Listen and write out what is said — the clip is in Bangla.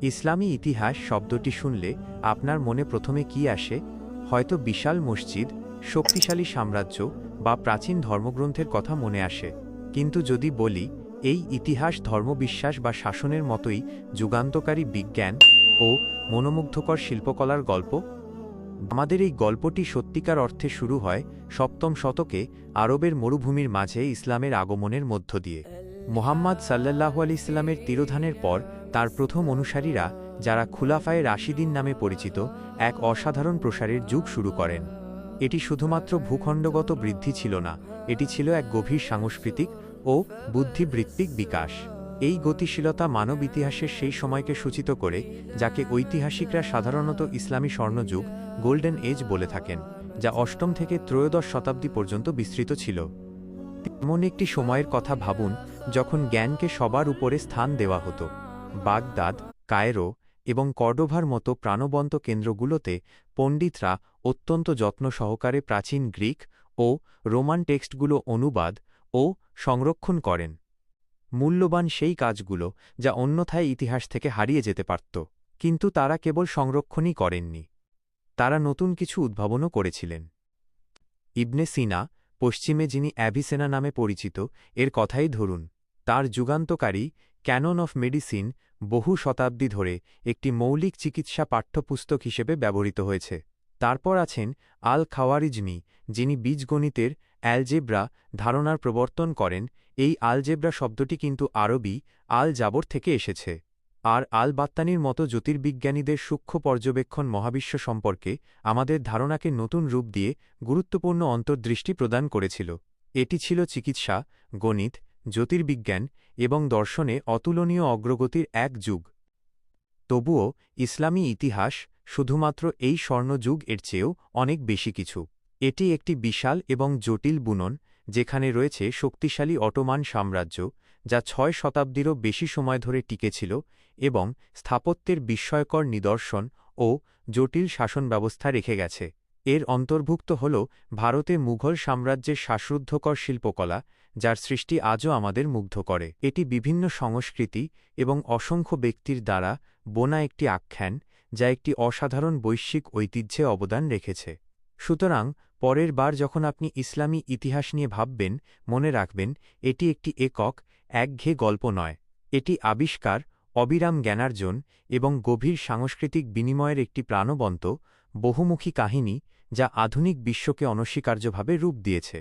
ইসলামী ইতিহাস শব্দটি শুনলে আপনার মনে প্রথমে কি আসে? হয়তো বিশাল মসজিদ, শক্তিশালী সাম্রাজ্য বা প্রাচীন ধর্মগ্রন্থের কথা মনে আসে। কিন্তু যদি বলি এই ইতিহাস ধর্মবিশ্বাস বা শাসনের মতোই যুগান্তকারী বিজ্ঞান ও মনোমুগ্ধকর শিল্পকলার গল্প। আমাদের এই গল্পটি সত্যিকার অর্থে শুরু হয় সপ্তম শতকে আরবের মরুভূমির মাঝে ইসলামের আগমনের মধ্য দিয়ে। মুহাম্মদ সাল্লাল্লাহু আলাইহি ইসলামের তিরোধানের পর তার প্রথম অনুসারীরা, যারা খুলাফায়ে রাশিদিন নামে পরিচিত, এক অসাধারণ প্রসারের যুগ শুরু করেন। এটি শুধুমাত্র ভূখণ্ডগত বৃদ্ধি ছিল না, এটি ছিল এক গভীর সাংস্কৃতিক ও বুদ্ধিবৃত্তিক বিকাশ। এই গতিশীলতা মানব ইতিহাসের সেই সময়কে সূচিত করে, যাকে ঐতিহাসিকরা সাধারণত ইসলামী স্বর্ণযুগ গোল্ডেন এজ বলে থাকেন, যা অষ্টম থেকে ত্রয়োদশ শতাব্দী পর্যন্ত বিস্তৃত ছিল। এমন একটি সময়ের কথা ভাবুন যখন জ্ঞানকে সবার উপরে স্থান দেওয়া হতো। বাগদাদ, কায়রো এবং কর্ডোভার মতো প্রাণবন্ত কেন্দ্রগুলোতে পণ্ডিতরা অত্যন্ত যত্ন সহকারে প্রাচীন গ্রিক ও রোমান টেক্সটগুলো অনুবাদ ও সংরক্ষণ করেন। মূল্যবান সেই কাজগুলো যা অন্যথায় ইতিহাস থেকে হারিয়ে যেতে পারত। কিন্তু তারা কেবল সংরক্ষণই করেননি, তারা নতুন কিছু উদ্ভাবনও করেছিলেন। ইবনে সিনা, পশ্চিমে যিনি অ্যাভিসেনা নামে পরিচিত, এর কথাই ধরুন। তার যুগান্তকারী ক্যানন অফ মেডিসিন বহু শতাব্দী ধরে একটি মৌলিক চিকিৎসা পাঠ্যপুস্তক হিসেবে ব্যবহৃত হয়েছে। তারপর আছেন আল খাওয়ারিজমি, যিনি বীজগণিতের অ্যালজেব্রা ধারণার প্রবর্তন করেন। এই আলজেব্রা শব্দটি কিন্তু আরবি আল জাবর থেকে এসেছে, আর আল বাত্তানির মতো জ্যোতির্বিজ্ঞানীদের সূক্ষ্ম পর্যবেক্ষণ মহাবিশ্ব সম্পর্কে আমাদের ধারণাকে নতুন রূপ দিয়ে গুরুত্বপূর্ণ অন্তর্দৃষ্টি প্রদান করেছিল। এটি ছিল চিকিৎসা, গণিত, জ্যোতির্বিজ্ঞান এবং দর্শনে অতুলনীয় অগ্রগতির এক যুগ। তবুও ইসলামী ইতিহাস শুধুমাত্র এই স্বর্ণযুগ এর চেয়েও অনেক বেশি কিছু। এটি একটি বিশাল এবং জটিল বুনন, যেখানে রয়েছে শক্তিশালী অটোমান সাম্রাজ্য, যা ৬ শতাব্দীরও বেশি সময় ধরে টিকেছিল এবং স্থাপত্যের বিস্ময়কর নিদর্শন ও জটিল শাসন ব্যবস্থা রেখে গেছে। এর অন্তর্ভুক্ত হল ভারতে মুঘল সাম্রাজ্যের শ্বাসরুদ্ধকর শিল্পকলা, যার সৃষ্টি আজও আমাদের মুগ্ধ করে। এটি বিভিন্ন সংস্কৃতি এবং অসংখ্য ব্যক্তির দ্বারা বোনা একটি আখ্যান, যা একটি অসাধারণ বৈশ্বিক ঐতিহ্যে অবদান রেখেছে। সুতরাং পরের বার যখন আপনি ইসলামী ইতিহাস নিয়ে ভাববেন, মনে রাখবেন এটি একটি একক, একঘেয়ে গল্প নয়। এটি আবিষ্কার, অবিরাম জ্ঞানার্জন এবং গভীর সাংস্কৃতিক বিনিময়ের একটি প্রাণবন্ত, বহুমুখী কাহিনী, যা আধুনিক বিশ্বকে অনস্বীকার্যভাবে রূপ দিয়েছে।